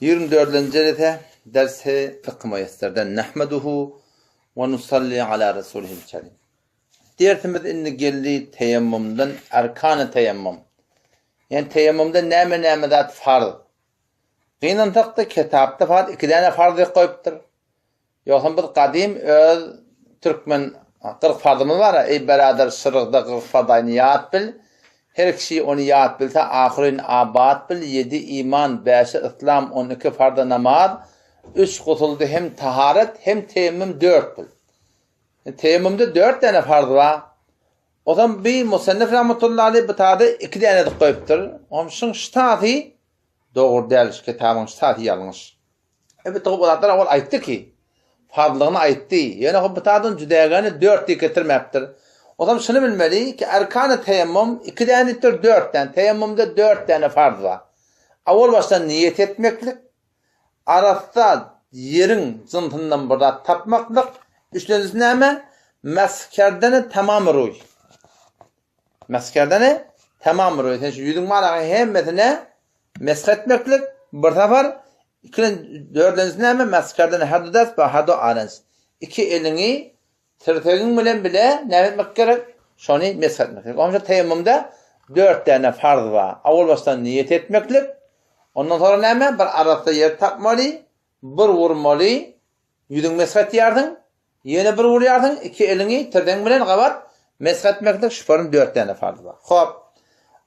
24. ayette dersi fıkh müyesserden nahmeduhu ve nusalli ala rasulihil kerim. Dersimiz inni geldi teyemmümden erkan-ı teyemmüm. Yani teyemmümde näme zat farz. Qiynan taqda kitapda farz 2 tane farz koyupdur. Yoxsa biz qadim öz Türkmen 40 farzımız var. Ey beraber sırıqda 40 farzayni yad bil. Her kişi onu yad bilse ahirin abad bil. 7 iman, 5 İslam, 12 farz namaz, 3 gusuldu hem taharet hem teyemmüm 4 bil. Teyemmümde 4 tane farz var. O zaman bir musannif rahmetullahi aleyh bu taada 2 tane de koyuptur. Onun ştatı doğru değil. Kitabın ştatı yanlış. Evet doğrular awal aytdı ki farzlığını aytdı. Yani bu taadın cüdagani 4 diye getirmektir. O zaman şunu bilmeli ki erkan-ı teyemmüm 2 tanedir 4 tane. Teyemmümde 4 tane farz var. Awal baştan niyet etmeklik, arasda yerin zıntından burada tapmaklık, üçüncüsü näme? Meskerdeni tamam ruy. Meskerdeni tamam ruy. Yani şu yüzün manağı hemmetine mesk etmeklik bir sefer. Dördüncüsü näme? Meskerdeni hadu das ve hadu arans. 2 elini tırtığın bilen bile ne etmek gerek? Şunu mesk etmek gerek. Onun için teyemmümde 4 tane farz var. Awal baştan niyet etmeklik. Ondan sonra näme? Bir arasda yer tapmalı, bir vurmalı, yüzün mesk etýärdin. Yine bir vuruyorsun, 2 elini tırtığın bilen qabat mesk etmeklik. Şufarın 4 tane farz var. Hop.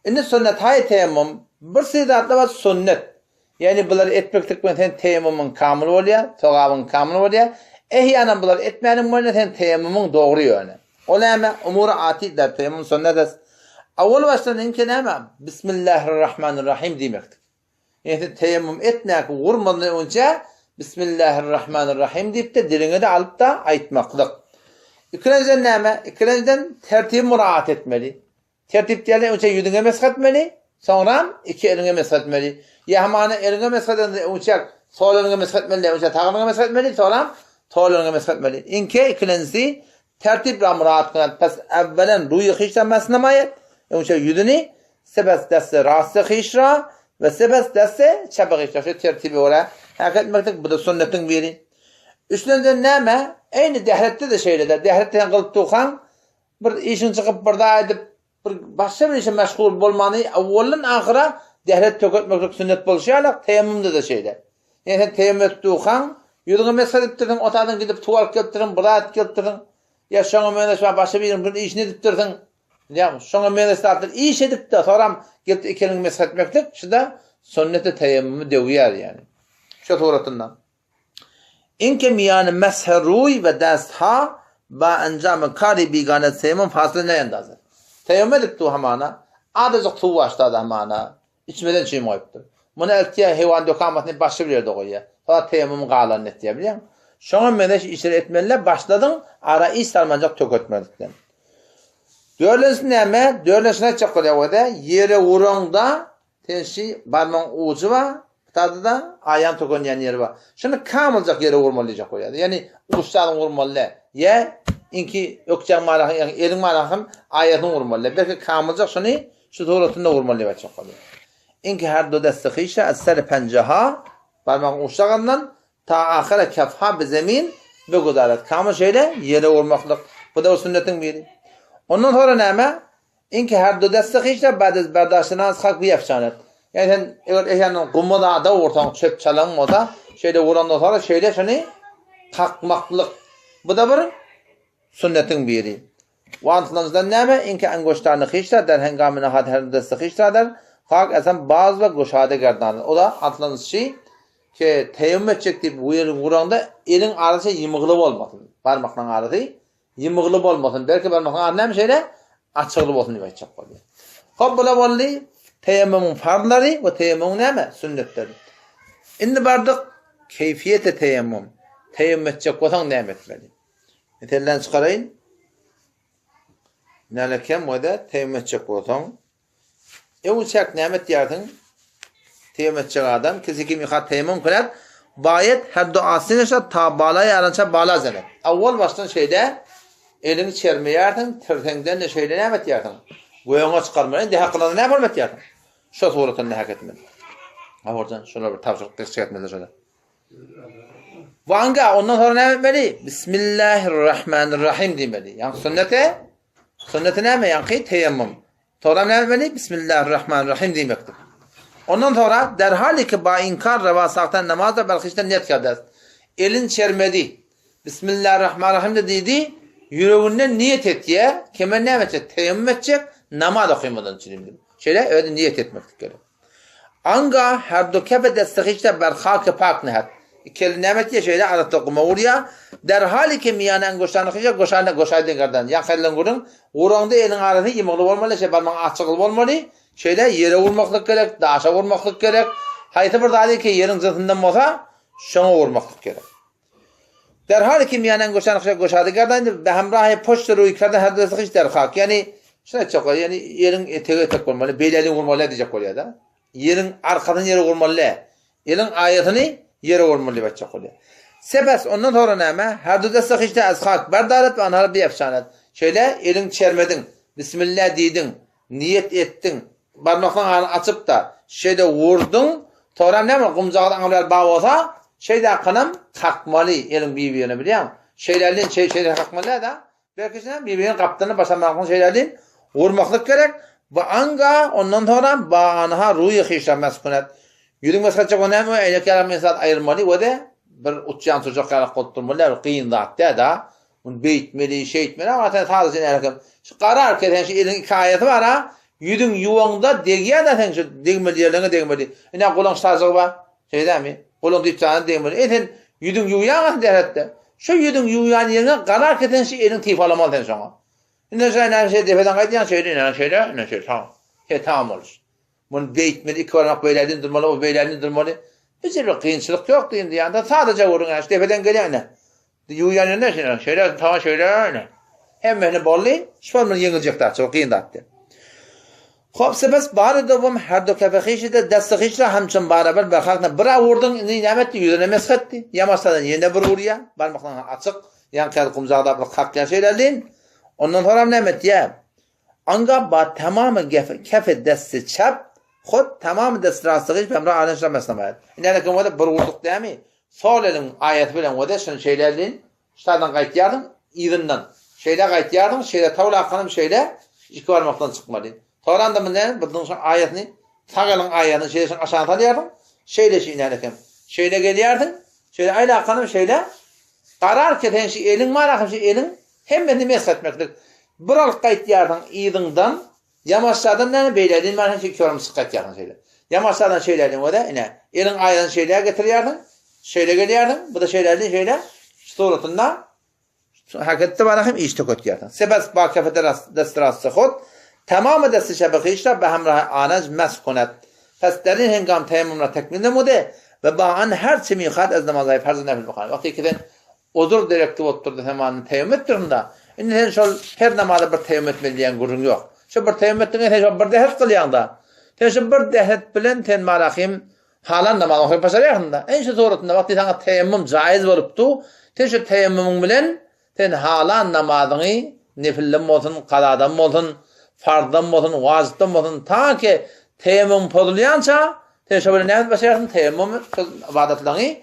Indi sünnet hay teyemmüm. Bir sizatla var sünnet. Yani bunları etmeklik mesela teyemmümün kamil oluyor, togabın kamil oluyor. Ehyanan bunları etmeyenin mesela teyemmümün doğru yönü. O näme? Umuru atidler teyemmüm sünnet. Awal baştan inki näme? Bismillahirrahmanirrahim demektir. Yani teyemmüm etmek vurmadan önce Bismillahirrahmanirrahim deyip de dilini de alıp da aytmaklık. İkinciden näme? İkinciden tertib muraat etmeli. Tertip diýerler önce yüzüne mesk etmeli, sonra 2 eline mesk etmeli. Ya hamana eline mesk edende uçak, sol eline mesk etmeli, önce tağına mesk etmeli, sonra sol eline mesk etmeli. İnke ikincisi tertip muraat kılan. Pes evvelen ruyu hişlenmesine mayet. Önce yüzünü sebes deste rastı hişra ve sebes deste çabuk hişra. Şu tertibi oraya. Hakikat etmektik bu da sünnetin biri. Üçüncüden näme? Aynı dehrette de şeyler. Dehretten kılıp tuğan bir işin çıkıp burada edip başka bir işe meşgul bolmanı awwaldan ahira dehret töketmek sünnet bolşaýar, teyemmümde de şeyler. Yani teyemmüm etdiň, ýüzüňe mesk edipdiň, otadan gidip tuwal keltirdiň, birat keltirdiň. Ya şoňa mene şu başka bir işini edipdiň. Ya şoňa mene startdyr, iş edip de sonra gelip ikiniň mesk etmeklik, şuda sünnete teyemmümü dewýär yani. Şu toratyndan. İnke miyani mesheruy ve dastha ba encam kari bigane teyemmüm faslı ne endazır? Teyemmüm edip tu hamana, adacık tu başladı hamana, içmeden çiğim koyuptur. Bunu eltiye heyvan dökamatını başka bir yerde koyuyor. Sonra teyemmümü qalan ettiye biliyor musun? Şoňa meneş işleri etmeliler, başladın, ara iş sarmancak töketmelikten. Dörlünsü näme? Dörlünsü ne çok oluyor da? Yere vuranda, tenşi barmağın ucu var, tadı da ayağın tökönýän yeri var. Şunu kamılcak yere vurmalayacak koyuyor. Yani uçlarını vurmalı. Ya inki ökçen malahın, yani elin malahın ayetini vurmalı. Belki kamılcak şunu şu doğrultunda vurmalı ve çok oluyor. İnki her do desti hişe esser penceha parmağın uçlarından ta ahire kefha be zemin ve gudaret. Kamıl şeyle yere vurmaklık. Bu da o sünnetin biri. Ondan sonra näme? İnki her do desti hişe badez berdaşına az hak bir efsanet. Yani sen eğer ehyanın kumada da ortadan çöp çalanmada şeyde vurandan sonra şeyle şunu takmaklık. Bu da bir sünnetin biri. Vantlanızdan näme? İnki engoşlarını hişler der hengamine her desti hişler der. Hak esen bazı ve goşade gerdanır. O da antlanız şey ki teyemmüm edecek deyip vuranda elin arası yımıqlı olmasın. Parmakla arası yımıqlı olmasın. Belki parmakla arası şeyle açıqlı olsun diye çok oluyor. Hop bula bolli teyemmümün farzları ve teyemmümün näme? Sünnetleri. Indi bardyk keyfiyete teyemmüm. Teyemmüm edecek bolsaň näme etmeli? Meselden çıkarayın. Nälekem wada teyemmüm edecek bolsaň uçak näme etýärdiň? Teyemmüm edecek adam kisi mihat teyemmüm kılar. Bayet her duasyny ta balay arança bala zenet. Awwal başdan şeyde elini çermeýärdiň, tirtengden de şeyle näme etýärdiň? Goýoňa çykarmaly, deha kılany näme etýärdiň? Şu suratynda hak etmeli. Ha oradan şöyle bir tavsiye etmezler şöyle. Vanga ondan sonra ne etmeli? Bismillahirrahmanirrahim demeli. Yani sünneti ne mi? Yani teyemmüm. Sonra ne etmeli? Bismillahirrahmanirrahim demektir. Ondan sonra derhal ki ba inkar revasaktan namazda belki işte niyet kâdes. Elin çermedi. Bismillahirrahmanirrahim de dedi. Yüreğinden niyet et diye. Kemer ne edecek? Teyemmüm edecek. Namaz okuymadan için. Şöyle öyle niyet etmek gerek. Anga her do kefe destekişte berhak pak nehat. Kelimet ya şöyle aratta kuma oraya derhal ki miyanen goşanı kıca goşaydı gardan. Ya kellen gurun uranda elin arasında yemekli olmalı şey parmağın açıklı olmalı. Şöyle yere vurmaklık gerek, daşa vurmaklık gerek. Haytı bir daha ki yerin zıtından olsa şuna vurmaklık gerek. Derhal ki miyanen goşanı kıca goşaydı gardan. Behemrahi poşturu yukarıda her destekişte derhak. Yani şuna çok yani yerin tek olmalı. Beyleli vurmalı diyecek oluyor da. Yerin arkadan yere vurmalı. Yerin ayetini yere vurmalı bakacak oluyor. Sebes ondan sonra neyme? Her dudası işte azhak berdaret ve anhar bir efsanet. Şöyle elin çermedin. Bismillah dedin. Niyet ettin. Parmaklarını açıp da şeyde vurdun. Sonra neyme? Kumcağdan amel bağ olsa şeyde kanım kalkmalı. Elin birbirine biliyor musun? Şeylerden şeyler kalkmalı da. Belki birbirinin kaptanı basamaklı şeylerden vurmaklık gerek. Ve anga ondan sonra bağanaha ruyu hişra meskunet. Yürün meskunet o neyme? Eyle kelam mesat ayırmalı. O da bir uçyan çocuk yarak kotturmalı. Kıyın dağıttı da. Bunu beyitmeli, şey etmeli. Ama sadece ne şu karar ki şu elin iki ayeti var ha. Yürün yuvanda degiye de sen şu degmeli yerlerine degmeli. Ne kulağın sazı var. Şey değil mi? Kulağın dipçağını degmeli. Eten yürün yuvayan derette. Şu yürün yuvayan yerine karar ki şu elin tif alamalı sen sonra. Ne şey defeden kaydıyan şeyler tamam. Tamam olur. Bunu beyitmeli, iki varmak beylerden durmalı, o beylerden durmalı. Hiçbir bir kıyınçılık yok diyeyim diye. Sadece vurun yani. Defeden geliyor ne? Yuvayan ne şeyler tamam şeyler ne? Hem beni bolli, şuan bunu yenilecek daha çok kıyın dağıttı. Hop sebes bari dovam her do kefeşi de destekişle hamçın beraber bakakna bira vurdun nimetti yüzüne mesketti. Yamasadan yine bir vuruya. Parmaklarını açık. Yan kağıt kumzağda bir kalkan şeylerden. Ondan sonra nimet ya. Anga ba tamamı kefe desti çap. Xod tamamı desti rastlığı bemra anlaşılmasına. İnene ki bir vurduk değil mi? Sol elin ayet bilen o da şeylerden ştadan qaytıyardın izinden. Şeyle qaytıyardın, şeyle tavla kanım şeyle iki parmaktan çıkmalı. Sonra da ne? Bundan sonra ayetini sağalın ayetini şeyle aşağı tanıyardın. Şeyle şeylerken. Şeyle geliyordun. Şeyle ayla kanım şeyle karar keten şey elin var şey elin hem beni mesletmektir. Bural qaytıyardın izinden yamaçlardan ne beyledin var şey körüm sıkatıyardın şeyle. Yamaçlardan şeylerden o da ne? Elin ayetini şeyle getiriyordun. Şeyle geliyordun. Bu da şeylerden şeyle suratında hakikaten bana hem işte kötüyordun. Sebes ba kafede destras xod tamamı desti şebeke işte be hemrah anaj meskunet. Pes derin hengam teyemmümle tekmil nemude ve bağın her çimi xad az namazayı farz nefil bakan. Vakti kiden uzur direktif oturdu hemen teyemmüm ettirinde. İnden şol her namazda bir teyemmüm etmeliyen gurun yok. Şu bir teyemmüm ettiğinde şu bir dehet kılıyanda. Şu bir dehet bilen ten marahim halan namaz okuyup başarıyanda. En şu suratında vakti sana teyemmüm caiz oluptu. Şu teyemmümün bilen ten halan namazını nefillen olsun, qadadan olsun, fardan olsun, vazdan olsun ta ki teyemmüm pozulyança ten şu böyle ne başarırsın teyemmüm ibadetlerini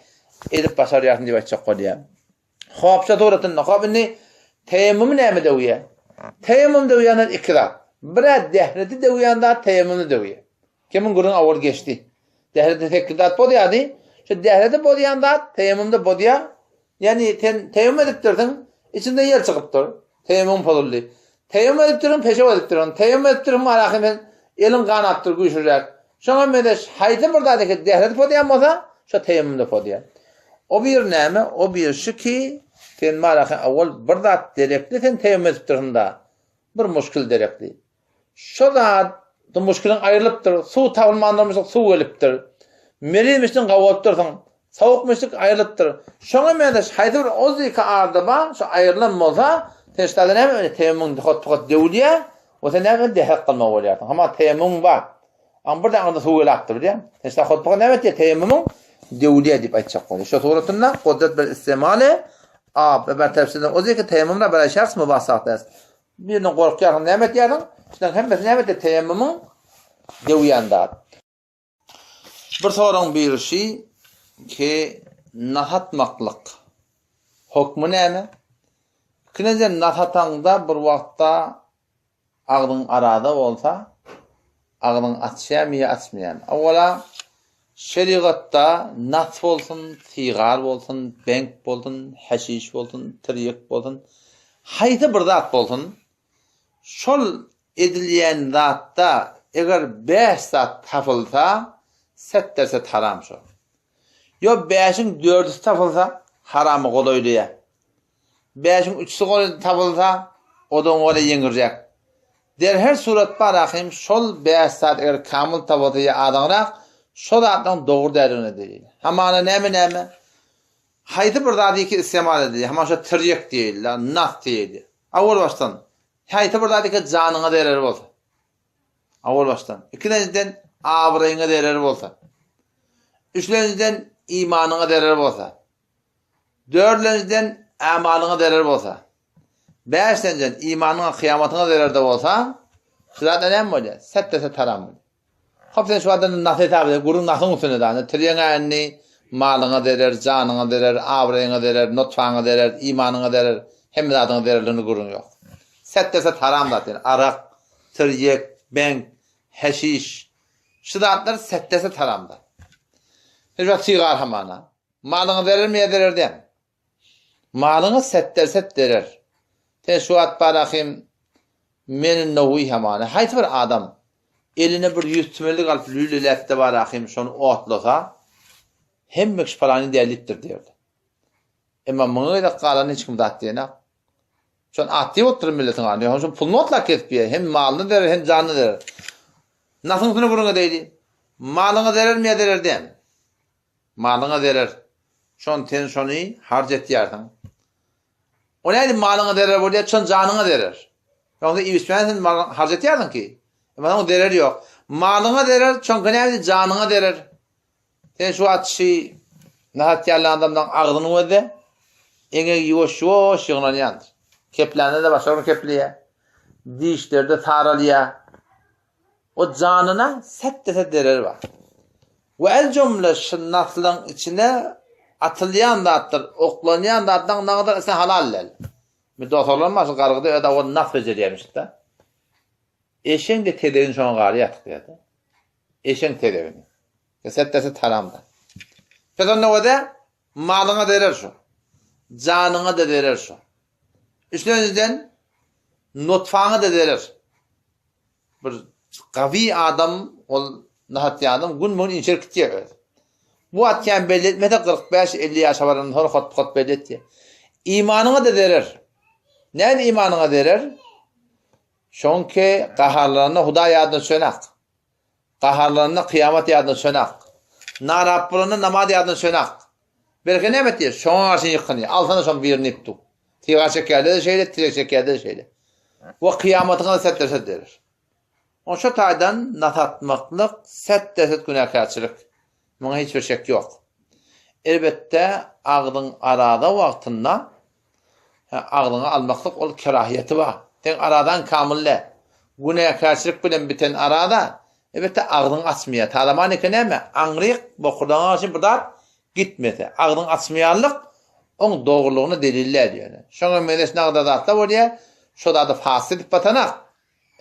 edip başarırsın diye açık koyuyor. Hop şu suratında hop inni teyemmüm ne mi deviye? Teyemmüm deviyanlar ikrar. Bir dehreti deviyanda teyemmümü deviye. Kimin gurun avur geçti? Dehreti tekkidat bodiyadı. Şu dehreti bodiyanda teyemmümde bodiya. Yani teyemmüm edip durdun. İçinde yer çıkıp dur. Teyemmüm pozuldu. Teyemmüm edip durun, peşe edip durun. Teyemmüm edip durun marakimin elin kanattır, güçürecek. Şuna medeş haydi buradaki dehreti bodiyan olsa şu teyemmümde bodiyan. O bir neyme? O bir şu ki ten marakin avval burada direkli ten teyemmüm edip durunda. Bir muşkil direkli. Şu da muşkilin ayrılıptır. Su tavılmanlarmışlık su ölüptür. Melimiştin kavuaptırsan. Soğukmuşluk ayrılıptır. Şuna medeş haydi bir ozika ardıba şu ayrılan olsa teştadan hem teyemmüm dikkat devliye o sen ne dehek kılma oluyor. Ama teyemmüm var. Ama burada anda su ölüptür diye. Teştadan dikkat evet diye teyemmümün devliye deyip açacak oluyor. Şu suratında kudret bir istimali ve tefsirden ozika teyemmümle böyle şahs mübasahtayız. Birinin korkuyor nimet yarın. İşte hem nimet de teyemmümün deviyanda. Bir sorun bir şey ki nahatmaklık. Hokmu näme? Kinece nahatanda bir wagtda ağdın arada bolsa, ağdın açýan ya açmaýan. Awala şeriatda nat bolsun, tigar bolsun, bank bolsun, haşiş bolsun, tiryek bolsun, haýdy bir zat bolsun. Şol edilýän zatda eger 5 zat tapylsa, setderse haram şo. Yo 5'in 4'ü tapılsa haramı golaydyýa. 5'in 3'ü tapılsa odan gola ýeňirjek. Der her surat barahim şol 5 zat eger kamil tapylsa adamrak şol zatdan dogry därini diýil. Hamana näme? Haýdy bir zat iki istemal edilýär. Hama şo tiryek diýilýär, nat diýilýär. Awal başdan haýdy bir zat iki janyňa derer bolsa. Awal başdan. Ikinciden abraýyňa derer bolsa. Üçünciden imanına derer bolsa. Dördüncüden amalyna derer bolsa. Beşinciden imanına kıyamatyna derer de bolsa, şulardan näme bolýar? Setdese haram bolýar. Hop sen şu adamın nasih tabi, gurun nasıl üstüne dağını, triyeğini malına derer, canına derer, avrayına derer, notfağına derer, imanına derer, hem de adına dererlerini gurun yok. Setdese haram zaten. Arak, triyek, bank, haşiş, şu zatlar setdese haramda. Hiç sigar hamana. Malını verir mi ederer dem. Malını set derer. Ten şu at barahim menin nevi hamana. Hayt bir adam eline bir 100 tümellik alıp lülülette barahim şonu otlasa hem mekş paranı değerlittir derdi. Ama mıngı da qalan hiç kim dat diyene. Şon atı oturur milletin anıyor. Şon pulunu otlak etpiye. Hem malını derer hem canını derer. Nasıl sunu buruna deydi? Malını derer mi ederer dem. Malına derer. Şon ten şonu harjet ýardyň. O näde malyna derer bolýar, şon janyna derer. Ýogsa iwismen harjet ýardyň ki. Mana o derer ýok. Malyna derer, şon näde janyna derer. Ten şu atşy nahat ýarlan adamdan agdyny öde. Eňe ýoş ýyglanýandyr. Keplerde de başga bir kepliýär. Dişlerde taralýar. O janyna set derer bar. Ve el cümle şınnatlığın içine atılyan dattır, oklanyan dattan ne kadar sen halallel. Bir doktorlanmaz qarğıda ya da o naf beceriymiş de. Eşen de tedevin şoň gary ýatyp. Eşen tedevin. Kesettesi taramda. Pedon ne wada? Malyna derer şo. Janyňa da derer şo. Üçüncüden notfaňa da derer. Bir gawy adam ol nahat ýadym gün inşer kitýär. Bu atýan belletmede 45-50 ýaşa baran hor hot belletdi. İmanyňa da derer. Näme imanyňa derer? Şonki gaharlaryna Huda ýadyna sönak. Gaharlaryna kıyamat ýadyna sönak. Naraplyny namaz ýadyna sönak. Belki näme diýer? Şoň aşyn ýykany. Alsana şoň birini ipdi. Tiga çekýärde şeýle, tirek çekýärde şeýle. Bu kıyamatyna setderse derer. Oşa taýdan natatmaklyk, setdeset günäkärçilik. Muňa hiç bir şek ýok. Elbetde agdyň arada wagtynda agdyňy almaklyk ol kerahiýeti bar. Ten aradan kamille. Günäkärçilik bilen biten arada elbetde agdyň açmaýar. Talaman eken näme? Aňryk bokurdan aşyn birdat gitmedi. Agdyň açmaýanlyk oň dogrulygyny deliller diýär. Şoňa meles nagda zatda bolýar. Şo da fasid batanak.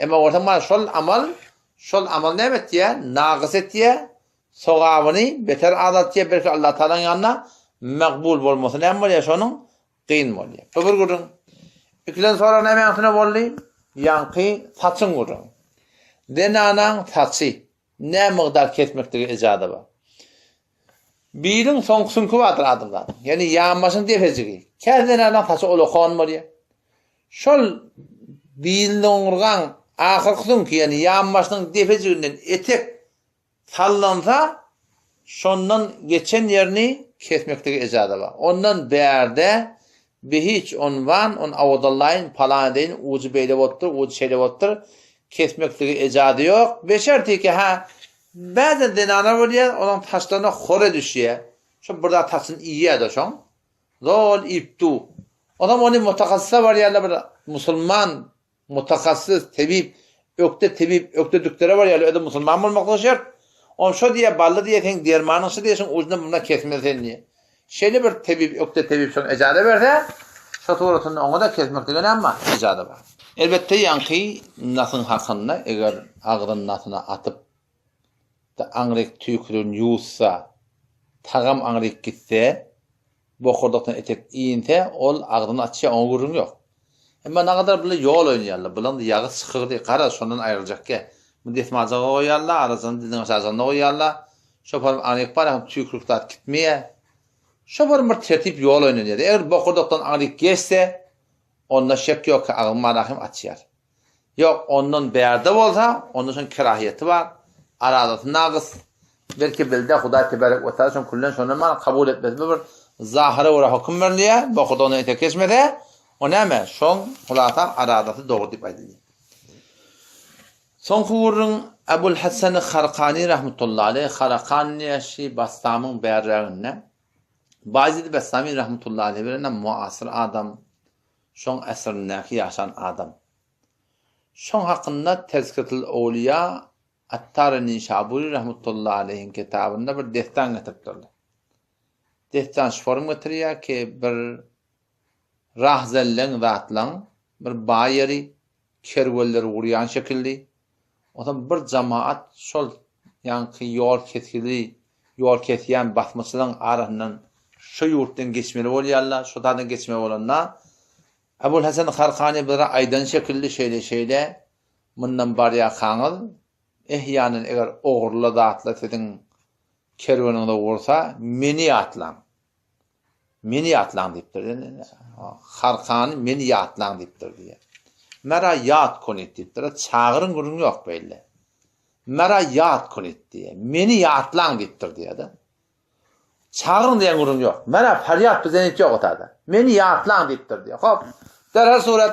Ama ortamda şol amal näme etdiýär? Nagys etdiýär. Sogawyny beter adatýär, belki Allah Taala ýanyna makbul bolmasyn näme bolýar şonuň? Qyn bolýar. Bir gurun. Ikiden sonra näme ýaňsyna boldy? Ýanky saçyň gurun. Denanaň saçy ne miqdar ketmekdigi ejady bar. Birin soňsynky batyr adamlar. Yani ýanmasyň defejigi. Kädenanaň saçy olokan bolýar. Şol bilinýän ahyrkyň ki yani ýanmasyň defejiginden etek sallansa şondan geçen ýerini kesmekdigi ejady bar. Ondan bärde bir hiç onvan on awdallaýyn paladeýin uju beýle botdur, uju şeýle botdur. Kesmekdigi ejady ýok. Beşerti ki ha bäze denana bolýar, onuň taşlaryna hore düşýär. Şu burada taşyn iýýär şoň. Zol iptu. Adam onu mutakassisa var ýaly bir musulman mutakassis tebip, ökte doktora var ýaly öde musulman bolmakly şert. On şu diye ballı diye sen dermanın şu diyesin ucundan buna kesmesen diye. Şöyle bir tebib, yokta tebib şunu ecade verse, şu tuğratının onu da kesmek degen ama ecade var. Elbette yankı nasın hakkında eğer ağrın nasına atıp da angrek tüyükürün yussa, tağam angrek gitse, bokurdaktan etek iyinse, ol ağrını açıya oğurun yok. Ama ne kadar bile yol oynayarlar, bulan da yağı sıkırdı, kara sonundan ayrılacak ki. Bu desmacağı koyarlar, arasını dizin aşağısında koyarlar. Şoparım angrek var, tüyükürükler gitmeye. Şoparım bir tertip yol oynayar. Eğer bokurdaktan angrek geçse, onda şek yok ki ağın marahim açıyar. Yok ondan berde olsa, onun için kerahiyeti var. Aradatı nağız. Belki bilde Huday tebarek ve ta'ala kullen şunun bana kabul etmez. Bir zahire uğra hüküm verliye, bokuda onu ete kesmede, o neyme? Şun hulata aradatı doğru dip ediliyor. Son kuvurun Ebul Hasan-ı Kharqani rahmetullahi aleyh, Kharqani yaşı Bastam'ın berrağına, bazı Bastami rahmetullahi aleyh verene muasır adam, şun esrindeki yaşan adam. Şun hakkında Tezkiretul Awliya Attar-ı Şaburi rahmetullahi aleyhin kitabında bir destan getirdiler. Destan şuform getiriyor ki bir rahzellen zatlan, bir bayeri kerveller uğrayan şekilli, odan bir cemaat şol yankı yol ketiyen basmasının arasından şu yurttan geçmeli olayarlar, şu tadan geçmeli olanlar. Ebul Hasan Kharqani bir aydan şekilli şeyle bundan bariya kanıl, ehyanın eğer oğurla da atlatedin kervanında olsa meni atlan deyiptir. Kharqani meni atlan deyiptir diye. Mera yat konet deyiptir. Çağırın gurun yok böyle. Mera yat konet diye. Meni atlan deyiptir diye de. Çağırın diyen gurun yok. Mera feryat bize yok otada. Meni atlan deyiptir diye. Hop. Derhal suret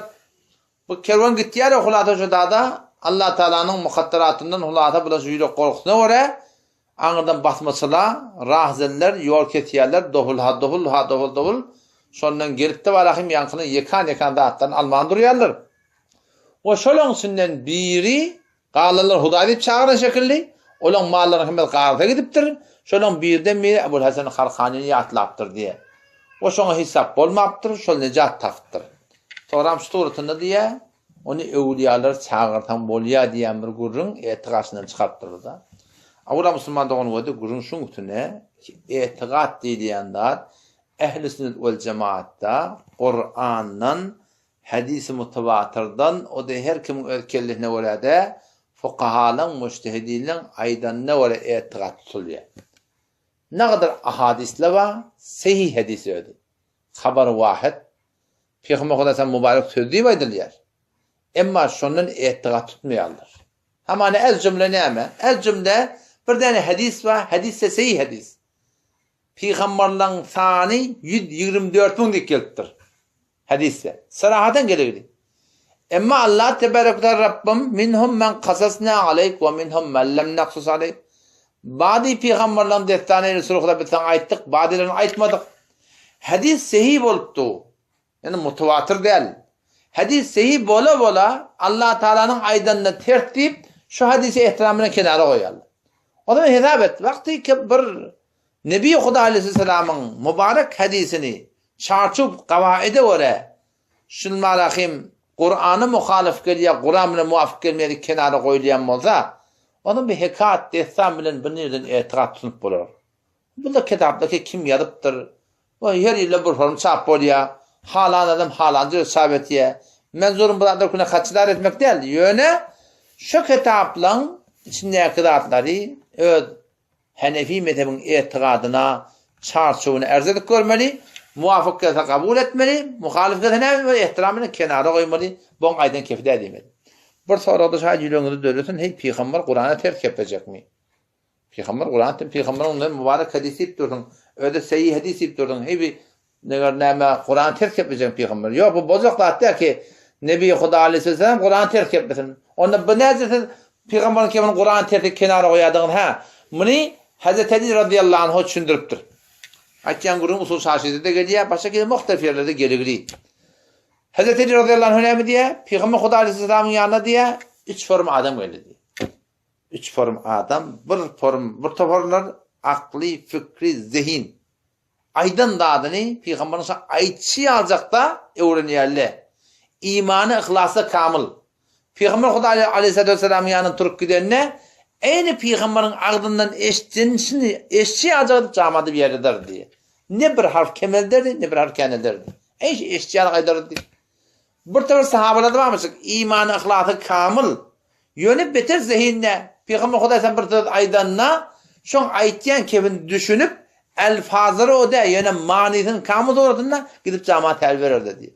bu kervan gitti yer hulata şu dağda Allah Teala'nın mukadderatından hulata bula suyuyla korkusuna göre anırdan basmasıyla rahzeller, yol ketiyerler dohul sonundan gelip de varahim yankını yekan dağıttan alman duruyarlar. O şolun sünden biri qalalar Huday deyip çağıran şekilli olan malların hemen qarata gidiptir. Şolun birden biri Ebul Hasan Kharqani'yi atlaptır diye. O şona hesap olmaptır, şol necat taptır. Sonra şuturatında diye onu evliyalar çağırtan bolya diyen bir gurrun etiqasından çıkarttırır da. Avra Müslüman doğan vada gurrun şun ütüne etiqat diyenler ehl-i sünnet vel cemaatta Kur'an'dan hadis-i mutawatirdan o da her kimin ölkelliğine orada fuqahalan mujtehidin aydan ne var etiqat tutuluyor. Ne kadar ahadisler var? Sahih hadis öyle. Haber vahid Peygamber Aleyhisselam mübarek söz deyip aydılıyor. Ama şunun etiqat tutmuyorlar. Ama ez cümle ne ama? Ez cümle bir tane hadis var. Hadis ise sahih hadis. Peygamberlerin sani 124 bin dikildir. Hadisse. Sırahaten gelir. Ama Allah tebarek ve Rabbim minhum men qasasna aleyk ve minhum men lem naqsus aleyk. Bazı peygamberlerin destanı Resulullah bizden ayttık, bazılarını aytmadık. Hadis sahih oldu. Yani mutawatir değil. Hadis sahih bola Allah Teala'nın aydanını tertip şu hadisi ihtiramına kenara koyarlar. O zaman hesap et. Vakti ki bir Nebi Huda Aleyhisselam'ın mübarek hadisini çarçup kavaide göre şun malahim Kur'an'ı muhalif geliyor, Kur'an'ı muvafık gelmeye kenara koyulayan olsa onun bir hikayet destan bilen bir nereden etiqat tutup bulur. Bunda kitaptaki kim yarıptır? O her yerde bir form çap oluyor. Halan adam halancı sabitiye. Menzurum buradır kuna kaçılar etmek değil. Yöne şu kitapların içindeki kıraatları Hanefi mezhebinin etiqadına çarçuğunu erzedik görmeli, muvafıkkata kabul etmeli, muhalifkatına ve ihtiramını kenara koymalı, bon aydan kefide edemeli. Bir soruda şahit yılığını dövüyorsun, hey Peygamber Kur'an'a terk yapacak mı? Peygamber onların mübarek hadisi ip durdun, öyle sahih hadisi ip durdun, hey bir Kur'an'a terk yapacak Peygamber. Yok bu bozukla hatta ki Nebi Huda Aleyhisselam Kur'an'a terk yapmasın. Onda bu nezirse Peygamber'in kimin Kur'an'a terk kenara koyadığın ha. Bunu Hazreti Ali radıyallahu anh'ı düşündürüptür. Hakkıyan gurun usul şaşidi de geliyor, başka gibi muhtelif yerlerde gelir. Hazreti Ali radıyallahu anh ne mi diye? Peygamber Huda Aleyhisselam'ın yanına diye 3 form adam geldi diye. üç form adam, bir toparlar akli, fikri, zihin. Aydın dadını Peygamberimiz aytçı alacakta öğreniyerli. İmanı, ihlası kamil. Peygamber Huda Aleyhisselatü Vesselam'ın yanına turup gidenine aynı Peygamber'in ardından eşçi alacakta camadı bir yerdedir diye. Ne bir harf kemelderdi, ne bir harf kenelderdi. Eşçi alacakta diye. Bir tavır sahabalarda varmışık. İmanı, ihlası kamil. Yönü beter zihinne. Peygamber Huda Aleyhisselatü bir aydanına şun aytyan kevin düşünüp elfazları o da yani manisin kamı doğrultusunda gidip cemaat tel verir dedi.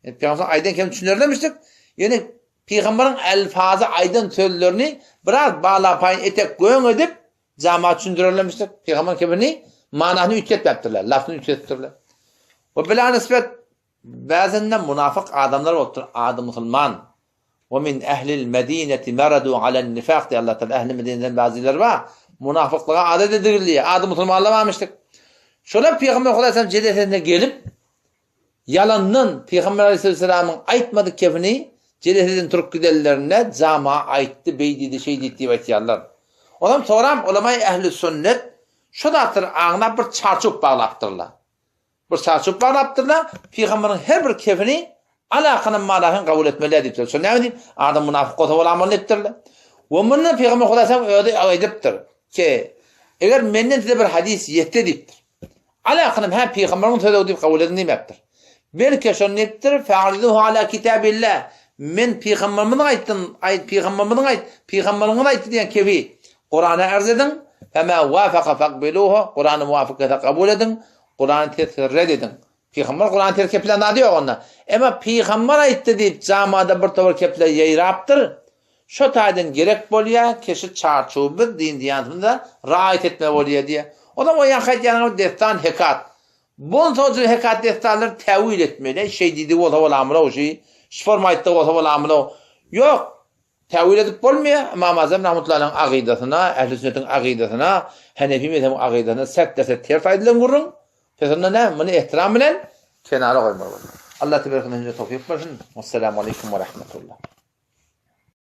Yani Peygamber aydan kevin düşünür demiştik. Yani Peygamberin elfazı aydan sözlerini biraz bağlapayın etek göğün edip cemaat düşündürürlemiştik. Peygamber kevini manasını ütletmeptirler. Lafını ütlettirler. Ve bila nispet bazen münafık adamlar otur. Adı Müslüman. Ve min ehlil medineti meradu alen nifak diye Allah Teala ehli Medine'den bazıları var. Münafıklığa adet edildiği adı Müslümanlamamıştık. Şöyle Peygamber Aleyhisselam celisesine gelip yalanın Peygamber Aleyhisselam'ın aytmadık kefini celiseden Türk giderlerine cama ayttı, beydiydi, şeydi diye aytıyarlar. Olam soram olamayı ehli sünnet şu da atır ağına bir çarçuk bağlattırlar. Bir çarçuk bağlattırlar. Peygamber'in her bir kefini alakanın manasını kabul etmelidir deyiptir. Sonra ne diyeyim? Adam münafık ota olamanı ettirler. Ve bunun Peygamber Aleyhisselam öyle aydıptır. Ki eğer menden size bir hadis yetti deyiptir. Alakanım hem Peygamber'in sözü deyip kabul edin demektir. Belki şunu nettir. Fe'aliduhu ala kitabillah. Men Peygamber'in aytti diyen kefi Kur'an'a arz edin. Fema vafaka fakbiluhu. Kur'an'ı muvafıkata kabul edin. Kur'an'ı tesir reddedin. Peygamber Kur'an terk plan diyor ona. Ama Peygamber aytti deyip camada bir tavır keple yayraptır. Şu taydın gerek bolya kişi çarçubu din diyanında rahat etme bolya diye. O da o yakayt yanına destan hekat. Bunun sözü hekat destanları tevil etmeli. Şey dedi o da amına o şey. Şformaytta o da amına. Yok. Tevil edip bolmuyor. İmam Azam rahmetullah'ın akidasına, ehl-i sünnetin akidasına, Hanefi mezhebinin akidasına sert dese ters aydılan vurun. Sonra ne? Bunu ihtiram ile kenara koymalı. Allah tebarek ve teala tevfik versin. Vesselamu aleyküm ve rahmetullah.